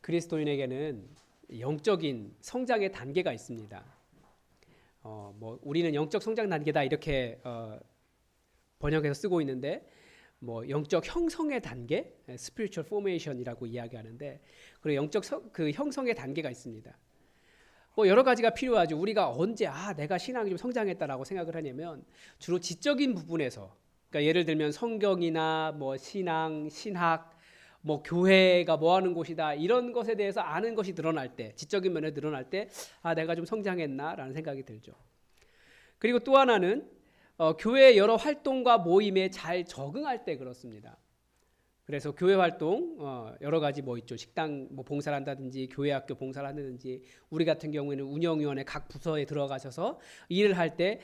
그리스도인에게는 영적인 성장의 단계가 있습니다. 우리는 영적 성장 단계다 이렇게 번역해서 쓰고 있는데 영적 형성의 단계, spiritual formation이라고 이야기하는데, 그리고 영적 그 형성의 단계가 있습니다. 여러 가지가 필요하죠. 우리가 언제 내가 신앙이 좀 성장했다라고 생각을 하냐면 주로 지적인 부분에서, 그러니까 예를 들면 성경이나 신앙, 신학, 교회가 뭐 하는 곳이다 이런 것에 대해서 아는 것이 드러날 때, 지적인 면에 드러날 때 내가 좀 성장했나라는 생각이 들죠. 그리고 또 하나는 교회의 여러 활동과 모임에 잘 적응할 때 그렇습니다. 그래서 교회 활동 여러 가지 있죠. 식당 봉사를 한다든지 교회 학교 봉사를 한다든지, 우리 같은 경우에는 운영위원회 각 부서에 들어가셔서 일을 할 때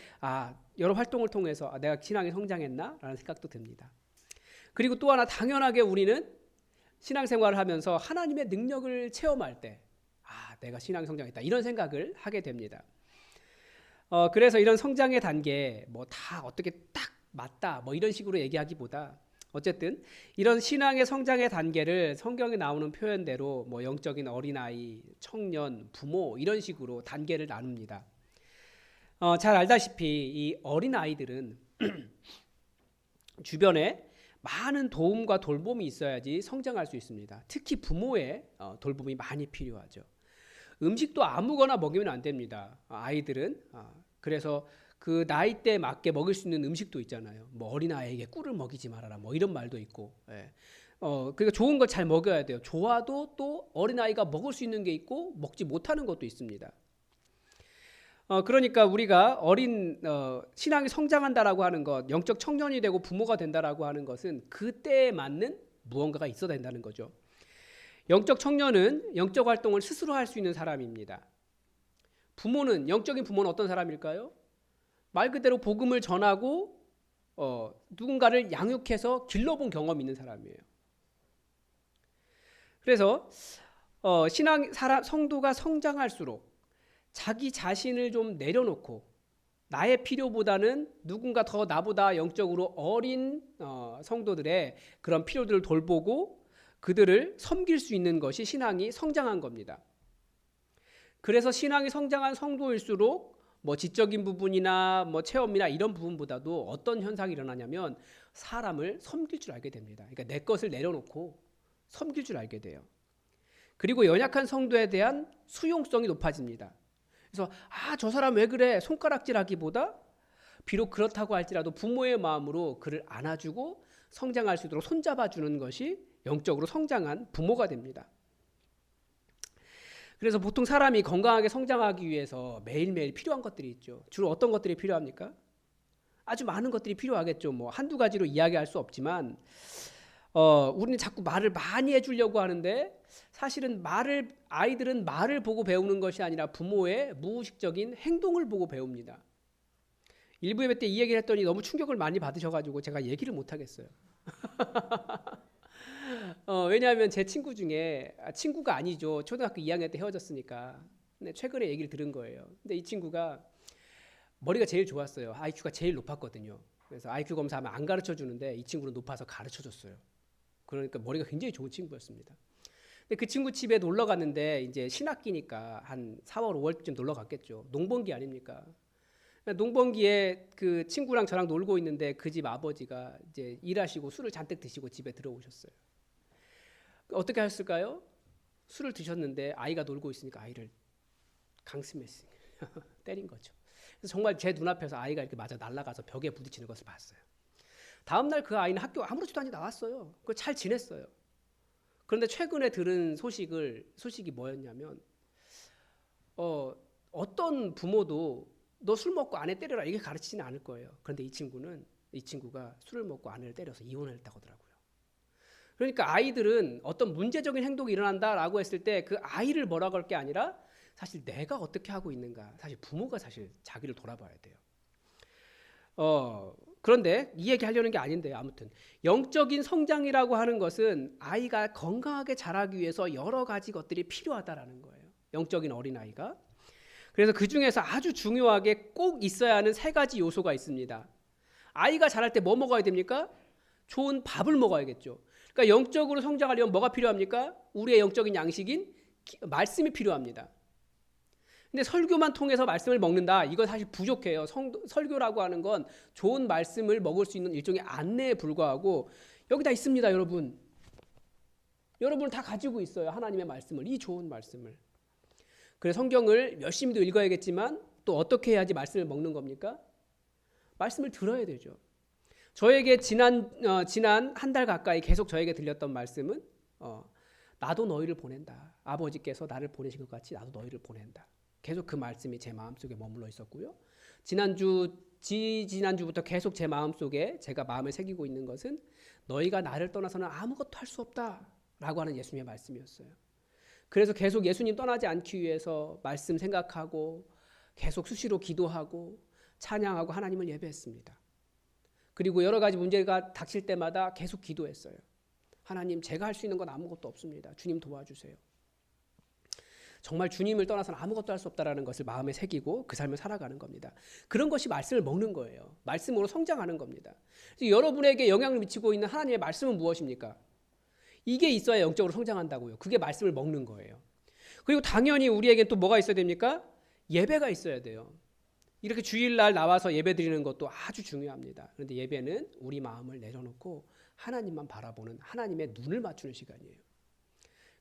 여러 활동을 통해서 내가 신앙이 성장했나라는 생각도 듭니다. 그리고 또 하나, 당연하게 우리는 신앙생활을 하면서 하나님의 능력을 체험할 때 내가 신앙이 성장했다 이런 생각을 하게 됩니다. 그래서 이런 성장의 단계 다 어떻게 딱 맞다 이런 식으로 얘기하기보다, 어쨌든 이런 신앙의 성장의 단계를 성경에 나오는 표현대로 영적인 어린아이, 청년, 부모 이런 식으로 단계를 나눕니다. 잘 알다시피 이 어린아이들은 주변에 많은 도움과 돌봄이 있어야지 성장할 수 있습니다. 특히 부모의 돌봄이 많이 필요하죠. 음식도 아무거나 먹이면 안 됩니다. 아이들은. 그래서 그 나이대에 맞게 먹일 수 있는 음식도 있잖아요. 어린아이에게 꿀을 먹이지 말아라 이런 말도 있고. 그러니까 좋은 걸 잘 먹여야 돼요. 좋아도 또 어린아이가 먹을 수 있는 게 있고 먹지 못하는 것도 있습니다. 그러니까 우리가 신앙이 성장한다라고 하는 것, 영적 청년이 되고 부모가 된다라고 하는 것은 그때에 맞는 무언가가 있어야 된다는 거죠. 영적 청년은 영적 활동을 스스로 할 수 있는 사람입니다. 영적인 부모는 어떤 사람일까요? 말 그대로 복음을 전하고 누군가를 양육해서 길러본 경험이 있는 사람이에요. 그래서 성도가 성장할수록 자기 자신을 좀 내려놓고 나의 필요보다는 누군가 더 나보다 영적으로 어린 성도들의 그런 필요들을 돌보고 그들을 섬길 수 있는 것이 신앙이 성장한 겁니다. 그래서 신앙이 성장한 성도일수록 지적인 부분이나 체험이나 이런 부분보다도 어떤 현상이 일어나냐면 사람을 섬길 줄 알게 됩니다. 그러니까 내 것을 내려놓고 섬길 줄 알게 돼요. 그리고 연약한 성도에 대한 수용성이 높아집니다. 그래서 저 사람 왜 그래 손가락질하기보다, 비록 그렇다고 할지라도 부모의 마음으로 그를 안아주고 성장할 수 있도록 손잡아주는 것이 영적으로 성장한 부모가 됩니다. 그래서 보통 사람이 건강하게 성장하기 위해서 매일매일 필요한 것들이 있죠. 주로 어떤 것들이 필요합니까? 아주 많은 것들이 필요하겠죠. 한두 가지로 이야기할 수 없지만 우리는 자꾸 말을 많이 해주려고 하는데, 사실은 아이들은 말을 보고 배우는 것이 아니라 부모의 무의식적인 행동을 보고 배웁니다. 일부 예배 때 이 얘기를 했더니 너무 충격을 많이 받으셔가지고 제가 얘기를 못 하겠어요. 왜냐하면 제 친구 중에, 친구가 아니죠, 초등학교 2학년 때 헤어졌으니까, 근데 최근에 얘기를 들은 거예요. 근데 이 친구가 머리가 제일 좋았어요. IQ가 제일 높았거든요. 그래서 IQ 검사하면 안 가르쳐 주는데 이 친구는 높아서 가르쳐 줬어요. 그러니까 머리가 굉장히 좋은 친구였습니다. 근데 그 친구 집에 놀러 갔는데 이제 신학기니까 한 4월 5월쯤 놀러 갔겠죠. 농번기 아닙니까? 농번기에 그 친구랑 저랑 놀고 있는데 그 집 아버지가 이제 일하시고 술을 잔뜩 드시고 집에 들어오셨어요. 어떻게 하셨을까요? 술을 드셨는데 아이가 놀고 있으니까 아이를 강스매싱 때린 거죠. 그래서 정말 제 눈앞에서 아이가 이렇게 맞아 날아가서 벽에 부딪히는 것을 봤어요. 다음날 그 아이는 학교 아무렇지도 않게 나왔어요. 잘 지냈어요. 그런데 최근에 들은 소식이 뭐였냐면 어떤 부모도 너 술 먹고 아내 때려라 이렇게 가르치지는 않을 거예요. 그런데 이 친구가 술을 먹고 아내를 때려서 이혼을 했다고 하더라고요. 그러니까 아이들은 어떤 문제적인 행동이 일어난다라고 했을 때 그 아이를 뭐라고 할 게 아니라 사실 내가 어떻게 하고 있는가, 사실 부모가 사실 자기를 돌아봐야 돼요. 그런데 이 얘기 하려는 게 아닌데요. 아무튼 영적인 성장이라고 하는 것은 아이가 건강하게 자라기 위해서 여러 가지 것들이 필요하다라는 거예요. 영적인 어린아이가. 그래서 그 중에서 아주 중요하게 꼭 있어야 하는 3가지 요소가 있습니다. 아이가 자랄 때 뭐 먹어야 됩니까? 좋은 밥을 먹어야겠죠. 그러니까 영적으로 성장하려면 뭐가 필요합니까? 우리의 영적인 양식인 말씀이 필요합니다. 근데 설교만 통해서 말씀을 먹는다. 이거 사실 부족해요. 설교라고 하는 건 좋은 말씀을 먹을 수 있는 일종의 안내에 불과하고 여기 다 있습니다, 여러분. 여러분 다 가지고 있어요. 하나님의 말씀을, 이 좋은 말씀을. 그래서 성경을 열심히도 읽어야겠지만 또 어떻게 해야지 말씀을 먹는 겁니까? 말씀을 들어야 되죠. 저에게 지난 한 달 가까이 계속 저에게 들렸던 말씀은 나도 너희를 보낸다. 아버지께서 나를 보내신 것 같이 나도 너희를 보낸다. 계속 그 말씀이 제 마음속에 머물러 있었고요. 지난주부터 계속 제 마음속에 제가 마음을 새기고 있는 것은 너희가 나를 떠나서는 아무것도 할 수 없다라고 하는 예수님의 말씀이었어요. 그래서 계속 예수님 떠나지 않기 위해서 말씀 생각하고 계속 수시로 기도하고 찬양하고 하나님을 예배했습니다. 그리고 여러 가지 문제가 닥칠 때마다 계속 기도했어요. 하나님, 제가 할 수 있는 건 아무것도 없습니다. 주님 도와주세요. 정말 주님을 떠나서는 아무것도 할 수 없다라는 것을 마음에 새기고 그 삶을 살아가는 겁니다. 그런 것이 말씀을 먹는 거예요. 말씀으로 성장하는 겁니다. 여러분에게 영향을 미치고 있는 하나님의 말씀은 무엇입니까? 이게 있어야 영적으로 성장한다고요. 그게 말씀을 먹는 거예요. 그리고 당연히 우리에게 또 뭐가 있어야 됩니까? 예배가 있어야 돼요. 이렇게 주일날 나와서 예배 드리는 것도 아주 중요합니다. 그런데 예배는 우리 마음을 내려놓고 하나님만 바라보는, 하나님의 눈을 맞추는 시간이에요.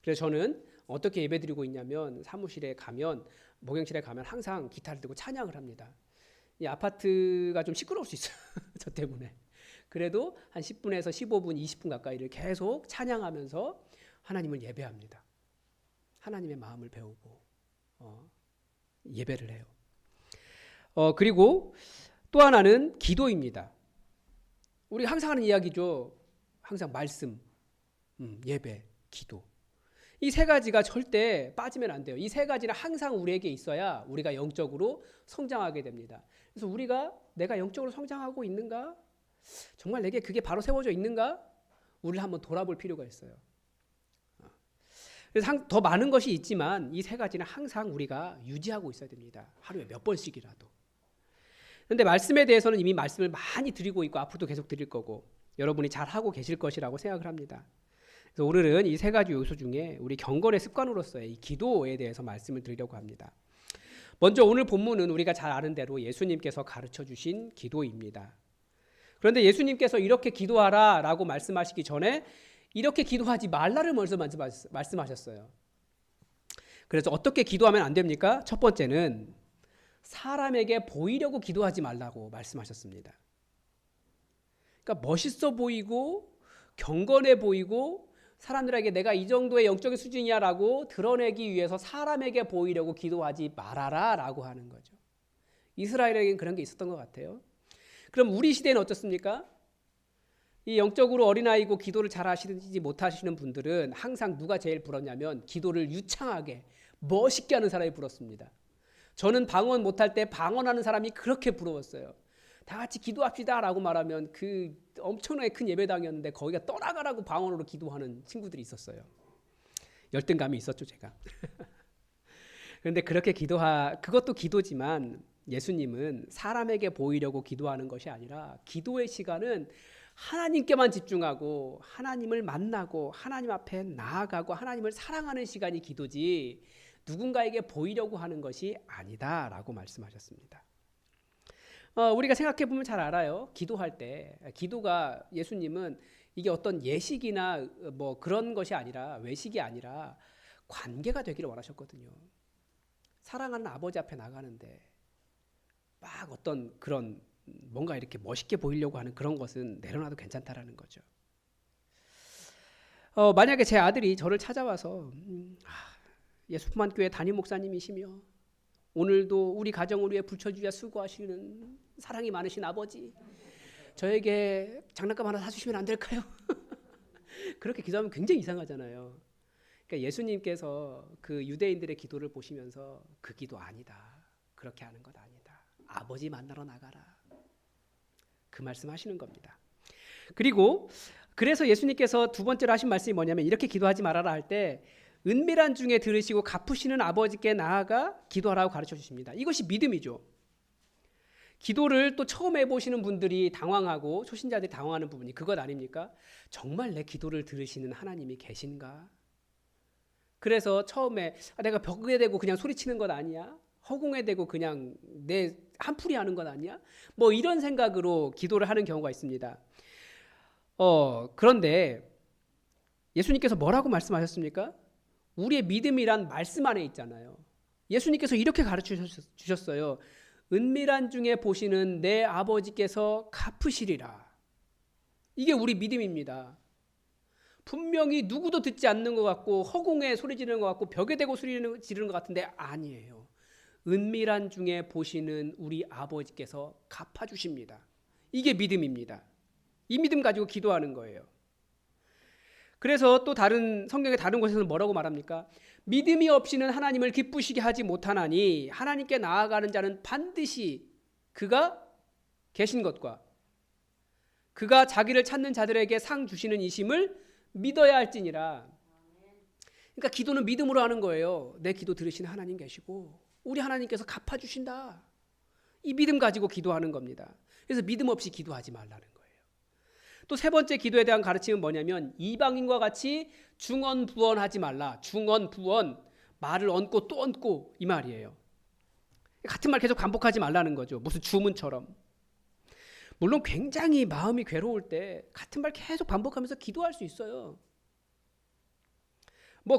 그래서 저는 어떻게 예배 드리고 있냐면 사무실에 가면, 목욕실에 가면 항상 기타를 들고 찬양을 합니다. 이 아파트가 좀 시끄러울 수 있어요. 저 때문에. 그래도 한 10분에서 15분, 20분 가까이를 계속 찬양하면서 하나님을 예배합니다. 하나님의 마음을 배우고 예배를 해요. 그리고 또 하나는 기도입니다. 우리 항상 하는 이야기죠. 항상 말씀, 예배, 기도. 이 세 가지가 절대 빠지면 안 돼요. 이 세 가지는 항상 우리에게 있어야 우리가 영적으로 성장하게 됩니다. 그래서 내가 영적으로 성장하고 있는가? 정말 내게 그게 바로 세워져 있는가? 우리를 한번 돌아볼 필요가 있어요. 그래서 더 많은 것이 있지만 이 세 가지는 항상 우리가 유지하고 있어야 됩니다. 하루에 몇 번씩이라도. 그런데 말씀에 대해서는 이미 말씀을 많이 드리고 있고 앞으로도 계속 드릴 거고 여러분이 잘하고 계실 것이라고 생각을 합니다. 그래서 오늘은 이 세 가지 요소 중에 우리 경건의 습관으로서의 이 기도에 대해서 말씀을 드리려고 합니다. 먼저 오늘 본문은 우리가 잘 아는 대로 예수님께서 가르쳐 주신 기도입니다. 그런데 예수님께서 이렇게 기도하라 라고 말씀하시기 전에 이렇게 기도하지 말라를 먼저 말씀하셨어요. 그래서 어떻게 기도하면 안 됩니까? 첫 번째는 사람에게 보이려고 기도하지 말라고 말씀하셨습니다. 그러니까 멋있어 보이고 경건해 보이고 사람들에게 내가 이 정도의 영적인 수준이야 라고 드러내기 위해서 사람에게 보이려고 기도하지 말아라 라고 하는 거죠. 이스라엘에게는 그런 게 있었던 것 같아요. 그럼 우리 시대는 어떻습니까? 이 영적으로 어린아이고 기도를 잘 하시지 못하시는 분들은 항상 누가 제일 부럽냐면 기도를 유창하게 멋있게 하는 사람이 부럽습니다. 저는 방언 못할 때 방언하는 사람이 그렇게 부러웠어요. 다 같이 기도합시다 라고 말하면 그 엄청나게 큰 예배당이었는데 거기가 떠나가라고 방언으로 기도하는 친구들이 있었어요. 열등감이 있었죠, 제가. 그런데 그렇게 그것도 기도지만 예수님은 사람에게 보이려고 기도하는 것이 아니라 기도의 시간은 하나님께만 집중하고 하나님을 만나고 하나님 앞에 나아가고 하나님을 사랑하는 시간이 기도지 누군가에게 보이려고 하는 것이 아니다라고 말씀하셨습니다. 우리가 생각해 보면 잘 알아요. 기도할 때 기도가 예수님은 이게 어떤 예식이나 뭐 그런 것이 아니라 외식이 아니라 관계가 되기를 원하셨거든요. 사랑하는 아버지 앞에 나가는데 막 어떤 그런 뭔가 이렇게 멋있게 보이려고 하는 그런 것은 내려놔도 괜찮다라는 거죠. 만약에 제 아들이 저를 찾아와서 예수만 교회 담임 목사님이시며 오늘도 우리 가정을 위해 불철주야 수고하시는 사랑이 많으신 아버지, 저에게 장난감 하나 사주시면 안 될까요? 그렇게 기도하면 굉장히 이상하잖아요. 그러니까 예수님께서 그 유대인들의 기도를 보시면서 그 기도 아니다, 그렇게 하는 것 아니다, 아버지 만나러 나가라, 그 말씀하시는 겁니다. 그리고 그래서 예수님께서 두 번째로 하신 말씀이 뭐냐면 이렇게 기도하지 말아라 할 때 은밀한 중에 들으시고 갚으시는 아버지께 나아가 기도하라고 가르쳐 주십니다. 이것이 믿음이죠. 기도를 또 처음 해보시는 분들이 당황하고 초신자들이 당황하는 부분이 그것 아닙니까? 정말 내 기도를 들으시는 하나님이 계신가? 그래서 처음에 내가 벽에 대고 그냥 소리치는 것 아니야? 허공에 대고 그냥 내 한풀이 하는 것 아니야? 뭐 이런 생각으로 기도를 하는 경우가 있습니다. 그런데 예수님께서 뭐라고 말씀하셨습니까? 우리의 믿음이란 말씀 안에 있잖아요. 예수님께서 이렇게 가르쳐 주셨어요. 은밀한 중에 보시는 내 아버지께서 갚으시리라. 이게 우리 믿음입니다. 분명히 누구도 듣지 않는 것 같고 허공에 소리 지르는 것 같고 벽에 대고 소리 지르는 것 같은데 아니에요. 은밀한 중에 보시는 우리 아버지께서 갚아주십니다. 이게 믿음입니다. 이 믿음 가지고 기도하는 거예요. 그래서 또 다른 성경의 다른 곳에서는 뭐라고 말합니까? 믿음이 없이는 하나님을 기쁘시게 하지 못하나니 하나님께 나아가는 자는 반드시 그가 계신 것과 그가 자기를 찾는 자들에게 상 주시는 이심을 믿어야 할지니라. 그러니까 기도는 믿음으로 하는 거예요. 내 기도 들으시는 하나님 계시고 우리 하나님께서 갚아주신다. 이 믿음 가지고 기도하는 겁니다. 그래서 믿음 없이 기도하지 말라는 거예요. 또 세 번째 기도에 대한 가르침은 뭐냐면 이방인과 같이 중언부언하지 말라. 중언부언, 말을 얹고 또 얹고 이 말이에요. 같은 말 계속 반복하지 말라는 거죠. 무슨 주문처럼. 물론 굉장히 마음이 괴로울 때 같은 말 계속 반복하면서 기도할 수 있어요.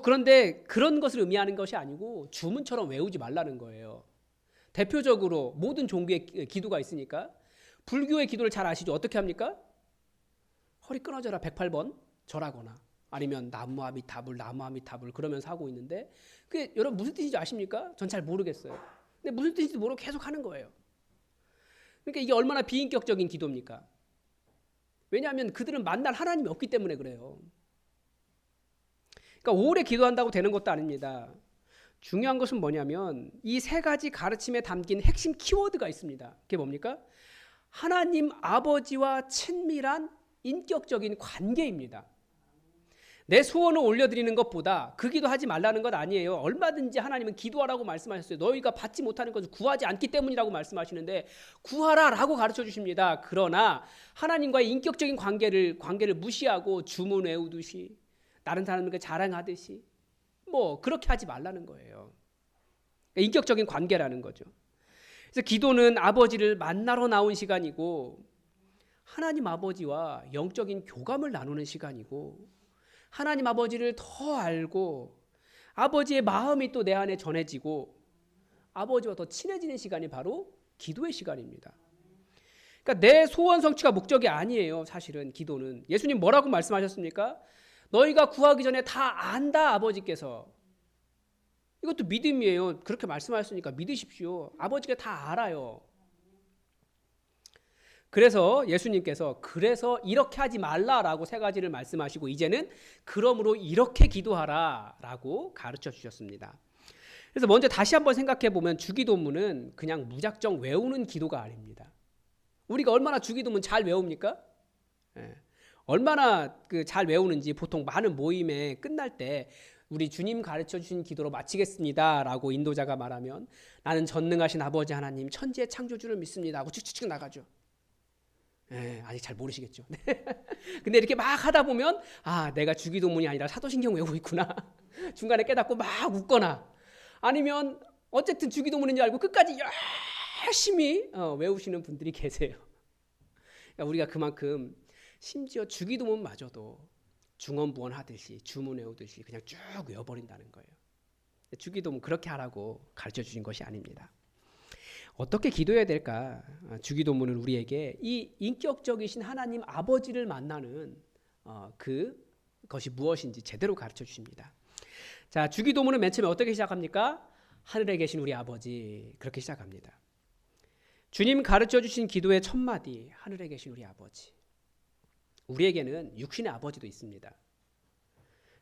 그런데 그런 것을 의미하는 것이 아니고 주문처럼 외우지 말라는 거예요. 대표적으로 모든 종교의 기도가 있으니까 불교의 기도를 잘 아시죠? 어떻게 합니까? 허리 끊어져라 108번 절하거나 아니면 나무 아미타불 그러면서 하고 있는데 그게 여러분 무슨 뜻인지 아십니까? 전 잘 모르겠어요. 근데 무슨 뜻인지 모르고 계속 하는 거예요. 그러니까 이게 얼마나 비인격적인 기도입니까? 왜냐하면 그들은 만날 하나님이 없기 때문에 그래요. 그러니까 오래 기도한다고 되는 것도 아닙니다. 중요한 것은 뭐냐면 이 세 가지 가르침에 담긴 핵심 키워드가 있습니다. 그게 뭡니까? 하나님 아버지와 친밀한 인격적인 관계입니다. 내 소원을 올려드리는 것보다 그 기도하지 말라는 것 아니에요. 얼마든지 하나님은 기도하라고 말씀하셨어요. 너희가 받지 못하는 것을 구하지 않기 때문이라고 말씀하시는데 구하라라고 가르쳐 주십니다. 그러나 하나님과의 인격적인 관계를 무시하고 주문 외우듯이 다른 사람에게 자랑하듯이 그렇게 하지 말라는 거예요. 인격적인 관계라는 거죠. 그래서 기도는 아버지를 만나러 나온 시간이고 하나님 아버지와 영적인 교감을 나누는 시간이고 하나님 아버지를 더 알고 아버지의 마음이 또 내 안에 전해지고 아버지와 더 친해지는 시간이 바로 기도의 시간입니다. 그러니까 내 소원 성취가 목적이 아니에요. 사실은 기도는. 예수님 뭐라고 말씀하셨습니까? 너희가 구하기 전에 다 안다 아버지께서. 이것도 믿음이에요. 그렇게 말씀하셨으니까 믿으십시오. 아버지가 다 알아요. 그래서 예수님께서 그래서 이렇게 하지 말라라고 세 가지를 말씀하시고 이제는 그러므로 이렇게 기도하라라고 가르쳐 주셨습니다. 그래서 먼저 다시 한번 생각해 보면 주기도문은 그냥 무작정 외우는 기도가 아닙니다. 우리가 얼마나 주기도문 잘 외웁니까? 얼마나 잘 외우는지 보통 많은 모임에 끝날 때 우리 주님 가르쳐 주신 기도로 마치겠습니다라고 인도자가 말하면 나는 전능하신 아버지 하나님 천지의 창조주를 믿습니다 하고 쭉쭉쭉 나가죠. 아직 잘 모르시겠죠. 근데 이렇게 막 하다 보면 내가 주기도문이 아니라 사도신경 외우고 있구나. 중간에 깨닫고 막 웃거나 아니면 어쨌든 주기도문인 줄 알고 끝까지 열심히 외우시는 분들이 계세요. 그러니까 우리가 그만큼 심지어 주기도문마저도 중언부언하듯이 주문 외우듯이 그냥 쭉 외워버린다는 거예요. 주기도문 그렇게 하라고 가르쳐 주신 것이 아닙니다. 어떻게 기도해야 될까? 주기도문은 우리에게 이 인격적이신 하나님 아버지를 만나는 그것이 무엇인지 제대로 가르쳐 주십니다. 자, 주기도문은 맨 처음에 어떻게 시작합니까? 하늘에 계신 우리 아버지 그렇게 시작합니다. 주님 가르쳐 주신 기도의 첫 마디 하늘에 계신 우리 아버지. 우리에게는 육신의 아버지도 있습니다.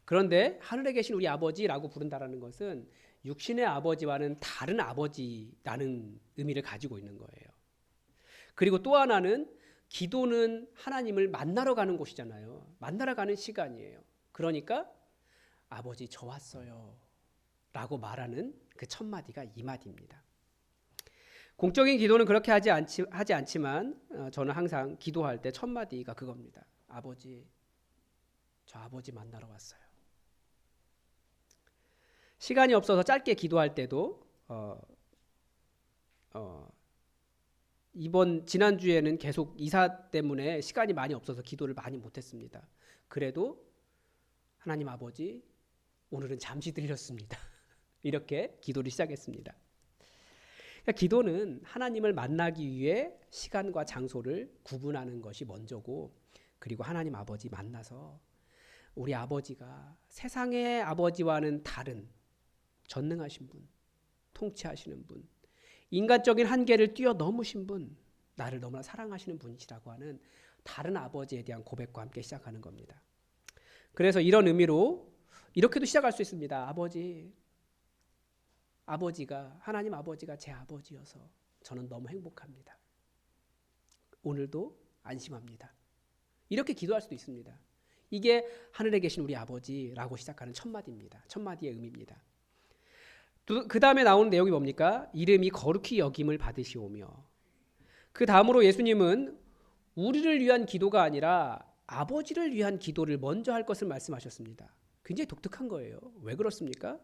그런데 하늘에 계신 우리 아버지라고 부른다라는 것은 육신의 아버지와는 다른 아버지라는 의미를 가지고 있는 거예요. 그리고 또 하나는 기도는 하나님을 만나러 가는 곳이잖아요. 만나러 가는 시간이에요. 그러니까 아버지 저 왔어요 라고 말하는 그 첫 마디가 이 마디입니다. 공적인 기도는 그렇게 하지 않지만 저는 항상 기도할 때 첫 마디가 그겁니다. 아버지, 저 아버지 만나러 왔어요. 시간이 없어서 짧게 기도할 때도 지난주에는 계속 이사 때문에 시간이 많이 없어서 기도를 많이 못했습니다. 그래도 하나님 아버지, 오늘은 잠시 들렸습니다. 이렇게 기도를 시작했습니다. 그러니까 기도는 하나님을 만나기 위해 시간과 장소를 구분하는 것이 먼저고, 그리고 하나님 아버지 만나서 우리 아버지가 세상의 아버지와는 다른 전능하신 분, 통치하시는 분, 인간적인 한계를 뛰어넘으신 분, 나를 너무나 사랑하시는 분이시라고 하는 다른 아버지에 대한 고백과 함께 시작하는 겁니다. 그래서 이런 의미로 이렇게도 시작할 수 있습니다. 하나님 아버지가 제 아버지여서 저는 너무 행복합니다. 오늘도 안심합니다. 이렇게 기도할 수도 있습니다. 이게 하늘에 계신 우리 아버지라고 시작하는 첫 마디입니다. 첫 마디의 의미입니다. 그 다음에 나오는 내용이 뭡니까? 이름이 거룩히 여김을 받으시오며. 그 다음으로 예수님은 우리를 위한 기도가 아니라 아버지를 위한 기도를 먼저 할 것을 말씀하셨습니다. 굉장히 독특한 거예요. 왜 그렇습니까?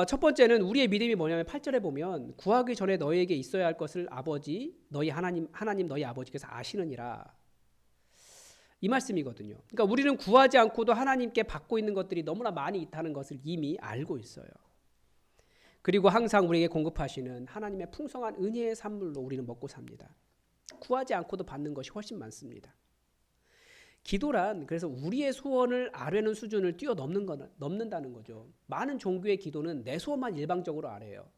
첫 번째는 우리의 믿음이 뭐냐면 8절에 보면 구하기 전에 너희에게 있어야 할 것을 아버지 너희 하나님 너희 아버지께서 아시느니라, 이 말씀이거든요. 그러니까 우리는 구하지 않고도 하나님께 받고 있는 것들이 너무나 많이 있다는 것을 이미 알고 있어요. 그리고 항상 우리에게 공급하시는 하나님의 풍성한 은혜의 산물로 우리는 먹고 삽니다. 구하지 않고도 받는 것이 훨씬 많습니다. 기도란 그래서 우리의 소원을 아뢰는 수준을 넘는다는 거죠. 많은 종교의 기도는 내 소원만 일방적으로 아뢰요.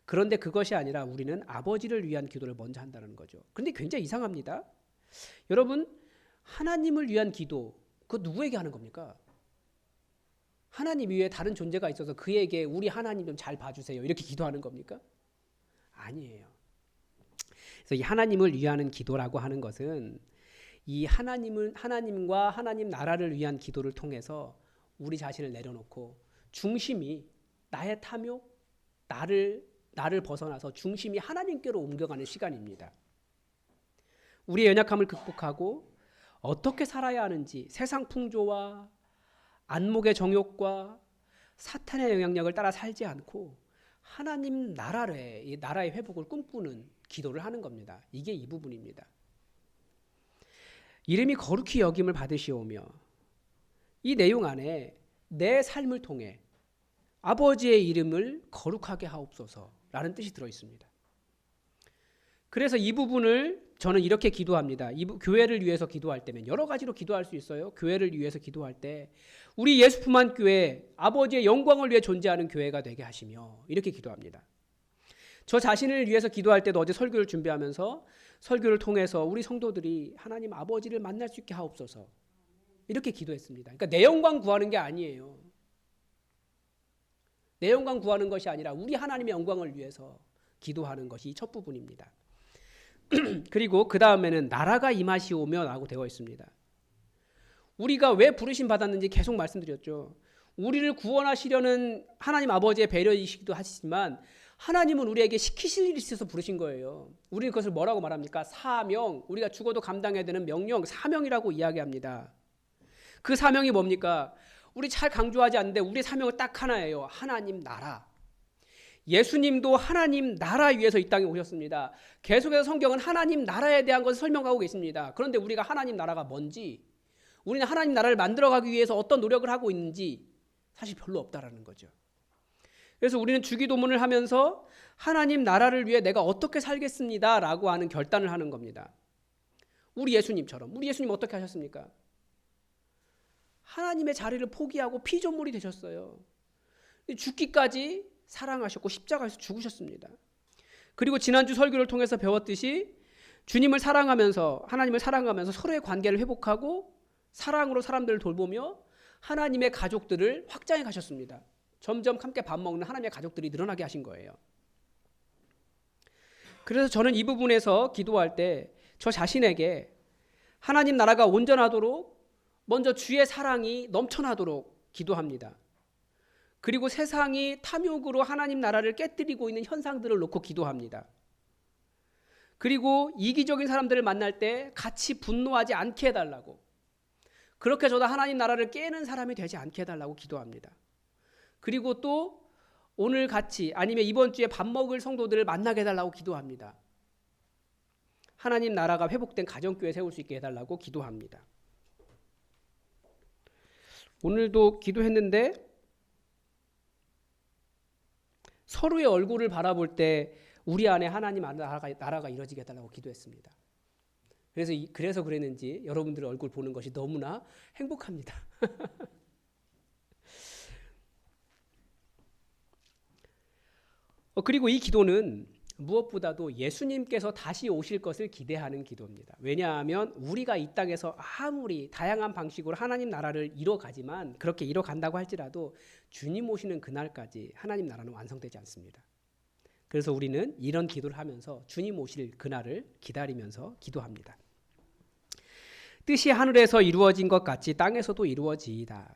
그런데 그것이 아니라 우리는 아버지를 위한 기도를 먼저 한다는 거죠. 그런데 굉장히 이상합니다. 여러분, 하나님을 위한 기도, 그거 누구에게 하는 겁니까? 하나님 위에 다른 존재가 있어서 그에게 우리 하나님 좀 잘 봐주세요, 이렇게 기도하는 겁니까? 아니에요. 그래서 이 하나님을 위하는 기도라고 하는 것은 이 하나님과 하나님 나라를 위한 기도를 통해서 우리 자신을 내려놓고 중심이 나의 탐욕, 나를 벗어나서 중심이 하나님께로 옮겨가는 시간입니다. 우리의 연약함을 극복하고 어떻게 살아야 하는지, 세상 풍조와 안목의 정욕과 사탄의 영향력을 따라 살지 않고 하나님 나라의 회복을 꿈꾸는 기도를 하는 겁니다. 이게 이 부분입니다. 이름이 거룩히 여김을 받으시오며, 이 내용 안에 내 삶을 통해 아버지의 이름을 거룩하게 하옵소서라는 뜻이 들어 있습니다. 그래서 이 부분을 저는 이렇게 기도합니다. 교회를 위해서 기도할 때면 여러 가지로 기도할 수 있어요. 교회를 위해서 기도할 때 우리 예수품한 교회, 아버지의 영광을 위해 존재하는 교회가 되게 하시며, 이렇게 기도합니다. 저 자신을 위해서 기도할 때도 어제 설교를 준비하면서 설교를 통해서 우리 성도들이 하나님 아버지를 만날 수 있게 하옵소서, 이렇게 기도했습니다. 그러니까 내 영광 구하는 게 아니에요. 내 영광 구하는 것이 아니라 우리 하나님의 영광을 위해서 기도하는 것이 첫 부분입니다. 그리고 그 다음에는 나라가 임하시오며 라고 되어 있습니다. 우리가 왜 부르심 받았는지 계속 말씀드렸죠. 우리를 구원하시려는 하나님 아버지의 배려이시기도 하시지만 하나님은 우리에게 시키실 일이 있어서 부르신 거예요. 우리는 그것을 뭐라고 말합니까? 사명, 우리가 죽어도 감당해야 되는 명령, 사명이라고 이야기합니다. 그 사명이 뭡니까? 우리 잘 강조하지 않는데 우리의 사명은 딱 하나예요. 하나님 나라. 예수님도 하나님 나라 위해서 이 땅에 오셨습니다. 계속해서 성경은 하나님 나라에 대한 것을 설명하고 계십니다. 그런데 우리가 하나님 나라가 뭔지, 우리는 하나님 나라를 만들어가기 위해서 어떤 노력을 하고 있는지 사실 별로 없다라는 거죠. 그래서 우리는 주기도문을 하면서 하나님 나라를 위해 내가 어떻게 살겠습니다 라고 하는 결단을 하는 겁니다. 우리 예수님처럼. 우리 예수님 어떻게 하셨습니까? 하나님의 자리를 포기하고 피조물이 되셨어요. 죽기까지 사랑하셨고 십자가에서 죽으셨습니다. 그리고 지난주 설교를 통해서 배웠듯이 주님을 사랑하면서, 하나님을 사랑하면서 서로의 관계를 회복하고 사랑으로 사람들을 돌보며 하나님의 가족들을 확장해 가셨습니다. 점점 함께 밥 먹는 하나님의 가족들이 늘어나게 하신 거예요. 그래서 저는 이 부분에서 기도할 때 저 자신에게 하나님 나라가 온전하도록 먼저 주의 사랑이 넘쳐나도록 기도합니다. 그리고 세상이 탐욕으로 하나님 나라를 깨뜨리고 있는 현상들을 놓고 기도합니다. 그리고 이기적인 사람들을 만날 때 같이 분노하지 않게 해달라고, 그렇게 저도 하나님 나라를 깨는 사람이 되지 않게 해달라고 기도합니다. 그리고 또 오늘 같이 아니면 이번 주에 밥 먹을 성도들을 만나게 해달라고 기도합니다. 하나님 나라가 회복된 가정교회 세울 수 있게 해달라고 기도합니다. 오늘도 기도했는데 서로의 얼굴을 바라볼 때 우리 안에 하나님 나라가 이루어지게 해달라고 기도했습니다. 그래서 그랬는지 여러분들의 얼굴 보는 것이 너무나 행복합니다. 그리고 이 기도는 무엇보다도 예수님께서 다시 오실 것을 기대하는 기도입니다. 왜냐하면 우리가 이 땅에서 아무리 다양한 방식으로 하나님 나라를 이뤄가지만, 그렇게 이뤄간다고 할지라도 주님 오시는 그날까지 하나님 나라는 완성되지 않습니다. 그래서 우리는 이런 기도를 하면서 주님 오실 그날을 기다리면서 기도합니다. 뜻이 하늘에서 이루어진 것 같이 땅에서도 이루어지이다.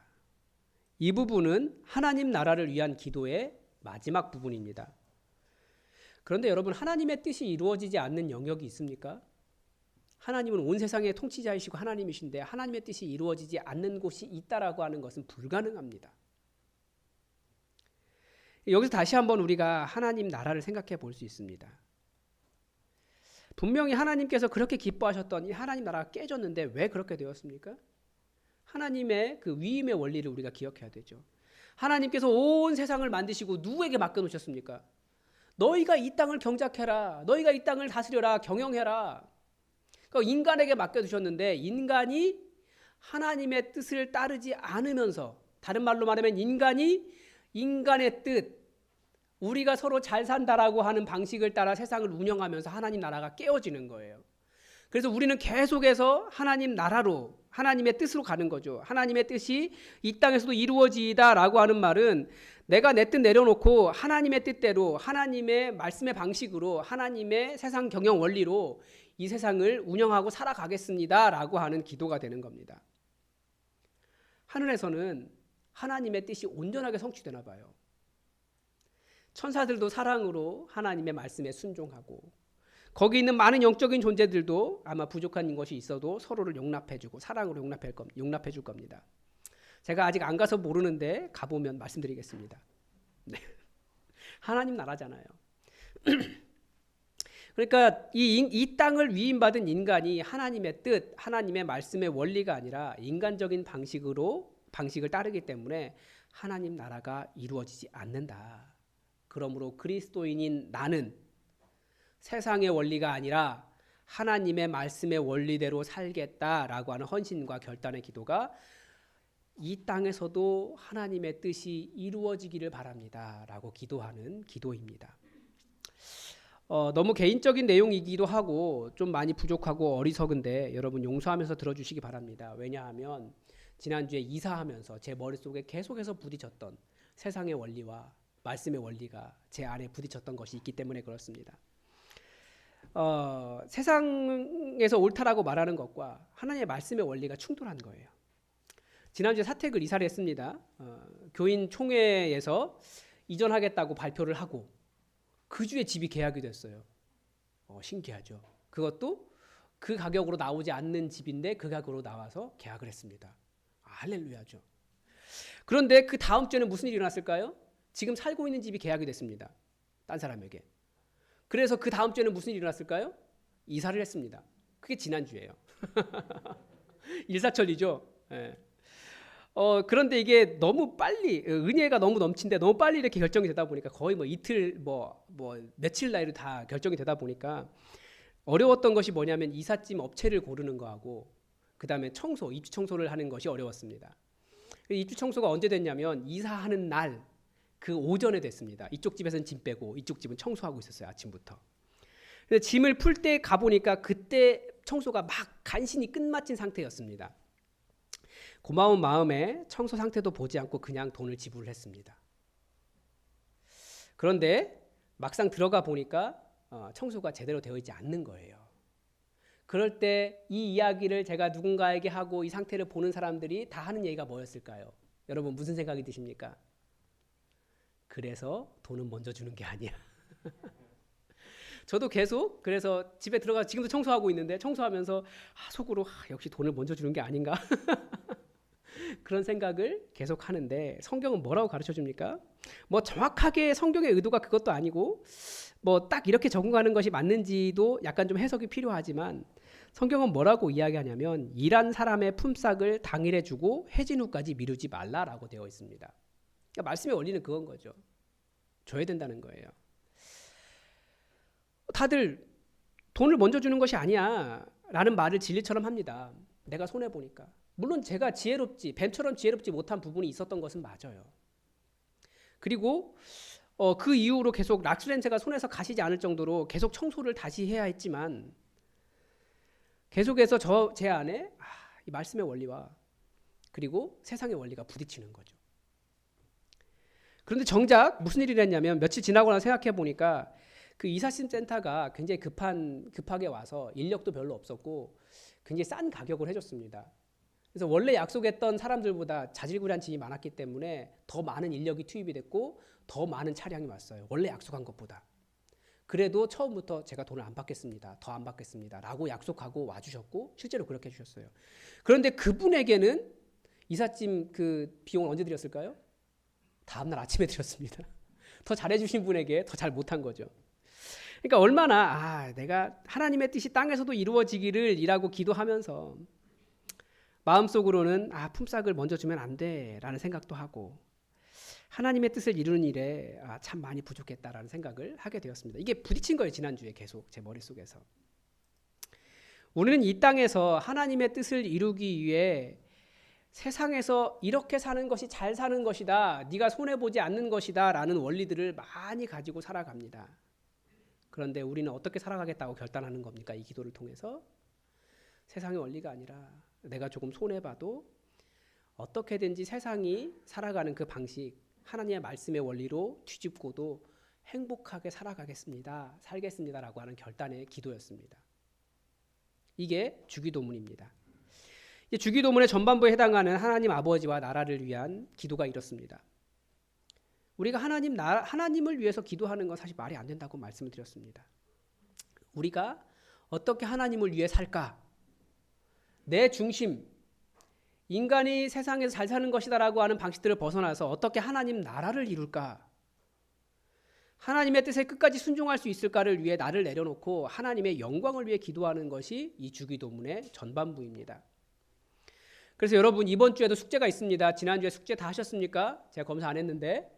이 부분은 하나님 나라를 위한 기도의 마지막 부분입니다. 그런데 여러분, 하나님의 뜻이 이루어지지 않는 영역이 있습니까? 하나님은 온 세상의 통치자이시고 하나님이신데 하나님의 뜻이 이루어지지 않는 곳이 있다라고 하는 것은 불가능합니다. 여기서 다시 한번 우리가 하나님 나라를 생각해 볼 수 있습니다. 분명히 하나님께서 그렇게 기뻐하셨던 이 하나님 나라가 깨졌는데 왜 그렇게 되었습니까? 하나님의 그 위임의 원리를 우리가 기억해야 되죠. 하나님께서 온 세상을 만드시고 누구에게 맡겨놓으셨습니까? 너희가 이 땅을 경작해라. 너희가 이 땅을 다스려라. 경영해라. 그러니까 인간에게 맡겨두셨는데 인간이 하나님의 뜻을 따르지 않으면서, 다른 말로 말하면 인간이 인간의 뜻, 우리가 서로 잘 산다라고 하는 방식을 따라 세상을 운영하면서 하나님 나라가 깨어지는 거예요. 그래서 우리는 계속해서 하나님 나라로, 하나님의 뜻으로 가는 거죠. 하나님의 뜻이 이 땅에서도 이루어지다라고 하는 말은 내가 내 뜻 내려놓고 하나님의 뜻대로, 하나님의 말씀의 방식으로, 하나님의 세상 경영 원리로 이 세상을 운영하고 살아가겠습니다라고 하는 기도가 되는 겁니다. 하늘에서는 하나님의 뜻이 온전하게 성취되나 봐요. 천사들도 사랑으로 하나님의 말씀에 순종하고, 거기 있는 많은 영적인 존재들도 아마 부족한 것이 있어도 서로를 용납해주고 사랑으로 용납해줄 겁니다. 제가 아직 안 가서 모르는데 가보면 말씀드리겠습니다. 네. 하나님 나라잖아요. 그러니까 이 땅을 위임받은 인간이 하나님의 뜻, 하나님의 말씀의 원리가 아니라 인간적인 방식을 따르기 때문에 하나님 나라가 이루어지지 않는다. 그러므로 그리스도인인 나는 세상의 원리가 아니라 하나님의 말씀의 원리대로 살겠다라고 하는 헌신과 결단의 기도가 이 땅에서도 하나님의 뜻이 이루어지기를 바랍니다라고 기도하는 기도입니다. 너무 개인적인 내용이기도 하고 좀 많이 부족하고 어리석은데 여러분 용서하면서 들어주시기 바랍니다. 왜냐하면 지난주에 이사하면서 제 머릿속에 계속해서 부딪혔던 세상의 원리와 말씀의 원리가 제 안에 부딪혔던 것이 있기 때문에 그렇습니다. 세상에서 옳다라고 말하는 것과 하나님의 말씀의 원리가 충돌한 거예요. 지난주에 사택을 이사를 했습니다. 교인 총회에서 이전하겠다고 발표를 하고 그 주에 집이 계약이 됐어요. 신기하죠. 그것도 그 가격으로 나오지 않는 집인데 그 가격으로 나와서 계약을 했습니다. 할렐루야죠. 그런데 그 다음 주에는 무슨 일이 일어났을까요? 지금 살고 있는 집이 계약이 됐습니다. 딴 사람에게. 그래서 그 다음 주에는 무슨 일이 일어났을까요? 이사를 했습니다. 그게 지난주예요. 일사천리죠. 예. 그런데 이게 너무 빨리, 은혜가 너무 넘친데 너무 빨리 이렇게 결정이 되다 보니까 거의 이틀 며칠 나이로 다 결정이 되다 보니까 어려웠던 것이 뭐냐면 이삿짐 업체를 고르는 거하고 그 다음에 입주 청소를 하는 것이 어려웠습니다. 입주 청소가 언제 됐냐면 이사하는 날 그 오전에 됐습니다. 이쪽 집에서는 짐 빼고 이쪽 집은 청소하고 있었어요. 아침부터. 근데 짐을 풀 때 가보니까 그때 청소가 막 간신히 끝마친 상태였습니다. 고마운 마음에 청소 상태도 보지 않고 그냥 돈을 지불을 했습니다. 그런데 막상 들어가 보니까 청소가 제대로 되어 있지 않는 거예요. 그럴 때 이 이야기를 제가 누군가에게 하고 이 상태를 보는 사람들이 다 하는 얘기가 뭐였을까요? 여러분 무슨 생각이 드십니까? 그래서 돈은 먼저 주는 게 아니야. 저도 계속 그래서 집에 들어가 지금도 청소하고 있는데 청소하면서 속으로 역시 돈을 먼저 주는 게 아닌가 그런 생각을 계속 하는데 성경은 뭐라고 가르쳐 줍니까? 뭐 정확하게 성경의 의도가 그것도 아니고 뭐 딱 이렇게 적응하는 것이 맞는지도 약간 좀 해석이 필요하지만 성경은 뭐라고 이야기하냐면 일한 사람의 품삯을 당일에 주고 해진 후까지 미루지 말라라고 되어 있습니다. 그러니까 말씀의 원리는 그건 거죠. 줘야 된다는 거예요. 다들 돈을 먼저 주는 것이 아니야 라는 말을 진리처럼 합니다. 내가 손해보니까. 물론 제가 뱀처럼 지혜롭지 못한 부분이 있었던 것은 맞아요. 그리고 그 이후로 계속 락슬렌체가 손에서 가시지 않을 정도로 계속 청소를 다시 해야 했지만 계속해서 제 안에 이 말씀의 원리와 그리고 세상의 원리가 부딪히는 거죠. 그런데 정작 무슨 일이 됐냐면 며칠 지나고 나서 생각해 보니까 그 이사심 센터가 굉장히 급하게 와서 인력도 별로 없었고 굉장히 싼 가격을 해줬습니다. 그래서 원래 약속했던 사람들보다 자질구레한 짐이 많았기 때문에 더 많은 인력이 투입이 됐고 더 많은 차량이 왔어요. 원래 약속한 것보다. 그래도 처음부터 제가 돈을 안 받겠습니다. 더 안 받겠습니다. 라고 약속하고 와주셨고 실제로 그렇게 해주셨어요. 그런데 그분에게는 이삿짐 그 비용을 언제 드렸을까요? 다음날 아침에 드렸습니다. 더 잘해주신 분에게 더 잘 못한 거죠. 그러니까 얼마나 내가 하나님의 뜻이 땅에서도 이루어지기를 이라고 기도하면서 마음속으로는 품삯을 먼저 주면 안 돼라는 생각도 하고 하나님의 뜻을 이루는 일에 참 많이 부족했다라는 생각을 하게 되었습니다. 이게 부딪힌 거예요. 지난주에 계속 제 머릿속에서. 우리는 이 땅에서 하나님의 뜻을 이루기 위해 세상에서 이렇게 사는 것이 잘 사는 것이다. 네가 손해보지 않는 것이다. 라는 원리들을 많이 가지고 살아갑니다. 그런데 우리는 어떻게 살아가겠다고 결단하는 겁니까? 이 기도를 통해서 세상의 원리가 아니라 내가 조금 손해봐도 어떻게든지 세상이 살아가는 그 방식 하나님의 말씀의 원리로 뒤집고도 행복하게 살겠습니다 라고 하는 결단의 기도였습니다. 이게 주기도문입니다. 주기도문의 전반부에 해당하는 하나님 아버지와 나라를 위한 기도가 이렇습니다. 우리가 하나님을 위해서 기도하는 건 사실 말이 안 된다고 말씀을 드렸습니다. 우리가 어떻게 하나님을 위해 살까? 내 중심, 인간이 세상에서 잘 사는 것이다라고 하는 방식들을 벗어나서 어떻게 하나님 나라를 이룰까? 하나님의 뜻에 끝까지 순종할 수 있을까를 위해 나를 내려놓고 하나님의 영광을 위해 기도하는 것이 이 주기도문의 전반부입니다. 그래서 여러분 이번 주에도 숙제가 있습니다. 지난주에 숙제 다 하셨습니까? 제가 검사 안 했는데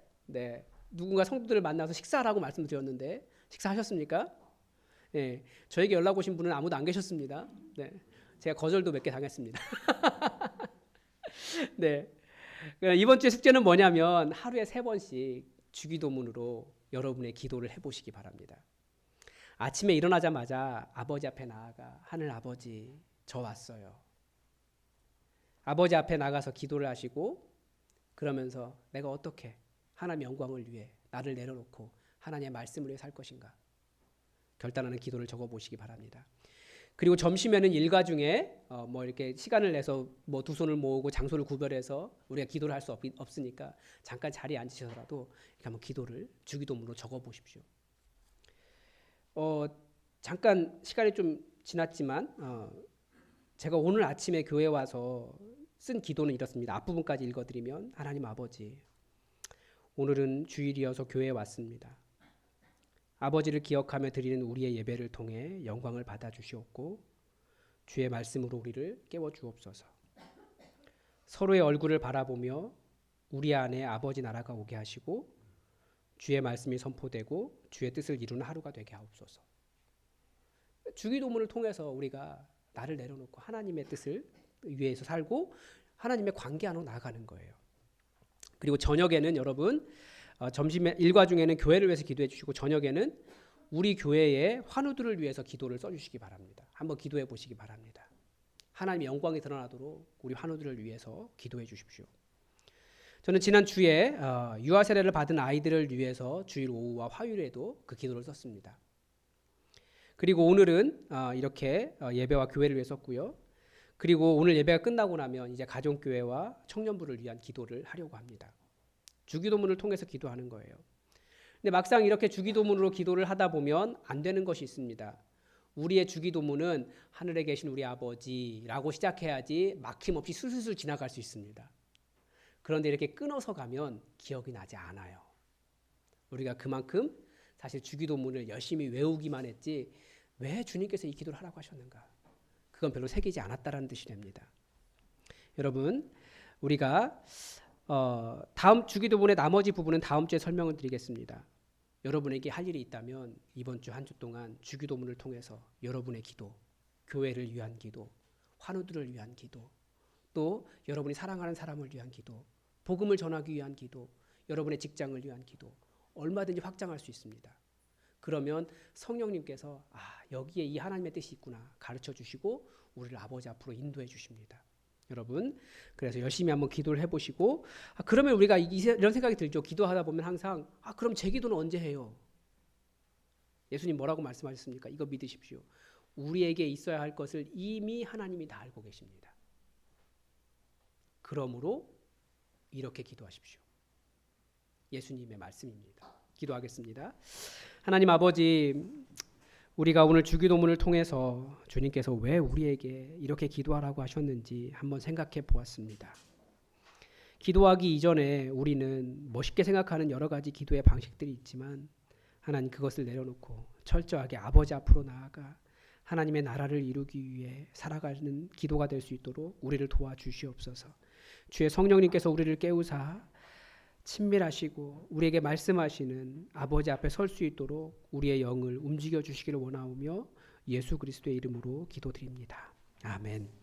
누군가 성도들을 만나서 식사하라고 말씀드렸는데 식사하셨습니까? 네, 저에게 연락 오신 분은 아무도 안 계셨습니다. 네, 제가 거절도 몇 개 당했습니다. 네, 이번 주의 숙제는 뭐냐면 하루에 3번씩 주기도문으로 여러분의 기도를 해보시기 바랍니다. 아침에 일어나자마자 아버지 앞에 나아가 하늘 아버지 저 왔어요. 아버지 앞에 나가서 기도를 하시고 그러면서 내가 어떻게 하나님의 영광을 위해 나를 내려놓고 하나님의 말씀을 위해 살 것인가 결단하는 기도를 적어보시기 바랍니다. 그리고 점심에는 일과 중에 이렇게 시간을 내서 두 손을 모으고 장소를 구별해서 우리가 기도를 할 수 없으니까 잠깐 자리에 앉으셔서라도 이렇게 한번 기도를 주기도문으로 적어보십시오. 잠깐 시간이 좀 지났지만 제가 오늘 아침에 교회에 와서 쓴 기도는 이렇습니다. 앞부분까지 읽어드리면 하나님 아버지 오늘은 주일이어서 교회에 왔습니다. 아버지를 기억하며 드리는 우리의 예배를 통해 영광을 받아주시옵고 주의 말씀으로 우리를 깨워주옵소서. 서로의 얼굴을 바라보며 우리 안에 아버지 나라가 오게 하시고 주의 말씀이 선포되고 주의 뜻을 이루는 하루가 되게 하옵소서. 주기도문을 통해서 우리가 나를 내려놓고 하나님의 뜻을 위해서 살고 하나님의 관계 안으로 나아가는 거예요. 그리고 저녁에는 여러분 점심에 일과 중에는 교회를 위해서 기도해 주시고 저녁에는 우리 교회의 환우들을 위해서 기도를 써주시기 바랍니다. 한번 기도해 보시기 바랍니다. 하나님의 영광이 드러나도록 우리 환우들을 위해서 기도해 주십시오. 저는 지난 주에 유아 세례를 받은 아이들을 위해서 주일 오후와 화요일에도 그 기도를 썼습니다. 그리고 오늘은 이렇게 예배와 교회를 위해 썼고요. 그리고 오늘 예배가 끝나고 나면 이제 가정교회와 청년부를 위한 기도를 하려고 합니다. 주기도문을 통해서 기도하는 거예요. 근데 막상 이렇게 주기도문으로 기도를 하다 보면 안 되는 것이 있습니다. 우리의 주기도문은 하늘에 계신 우리 아버지라고 시작해야지 막힘없이 술술술 지나갈 수 있습니다. 그런데 이렇게 끊어서 가면 기억이 나지 않아요. 우리가 그만큼 사실 주기도문을 열심히 외우기만 했지 왜 주님께서 이 기도를 하라고 하셨는가? 그건 별로 새기지 않았다라는 뜻이 됩니다. 여러분, 우리가 다음 주기도문의 나머지 부분은 다음 주에 설명을 드리겠습니다. 여러분에게 할 일이 있다면 이번 주 한 주 동안 주기도문을 통해서 여러분의 기도, 교회를 위한 기도, 환우들을 위한 기도, 또 여러분이 사랑하는 사람을 위한 기도, 복음을 전하기 위한 기도, 여러분의 직장을 위한 기도 얼마든지 확장할 수 있습니다. 그러면 성령님께서 여기에 이 하나님의 뜻이 있구나 가르쳐 주시고 우리를 아버지 앞으로 인도해 주십니다. 여러분, 그래서 열심히 한번 기도를 해보시고 그러면 우리가 이런 생각이 들죠. 기도하다 보면 항상 그럼 제 기도는 언제 해요? 예수님 뭐라고 말씀하셨습니까? 이거 믿으십시오. 우리에게 있어야 할 것을 이미 하나님이 다 알고 계십니다. 그러므로 이렇게 기도하십시오. 예수님의 말씀입니다. 기도하겠습니다. 하나님 아버지, 우리가 오늘 주기도문을 통해서 주님께서 왜 우리에게 이렇게 기도하라고 하셨는지 한번 생각해 보았습니다. 기도하기 이전에 우리는 멋있게 생각하는 여러 가지 기도의 방식들이 있지만 하나님 그것을 내려놓고 철저하게 아버지 앞으로 나아가 하나님의 나라를 이루기 위해 살아가는 기도가 될 수 있도록 우리를 도와주시옵소서. 주의 성령님께서 우리를 깨우사 친밀하시고 우리에게 말씀하시는 아버지 앞에 설 수 있도록 우리의 영을 움직여 주시기를 원하오며 예수 그리스도의 이름으로 기도드립니다. 아멘.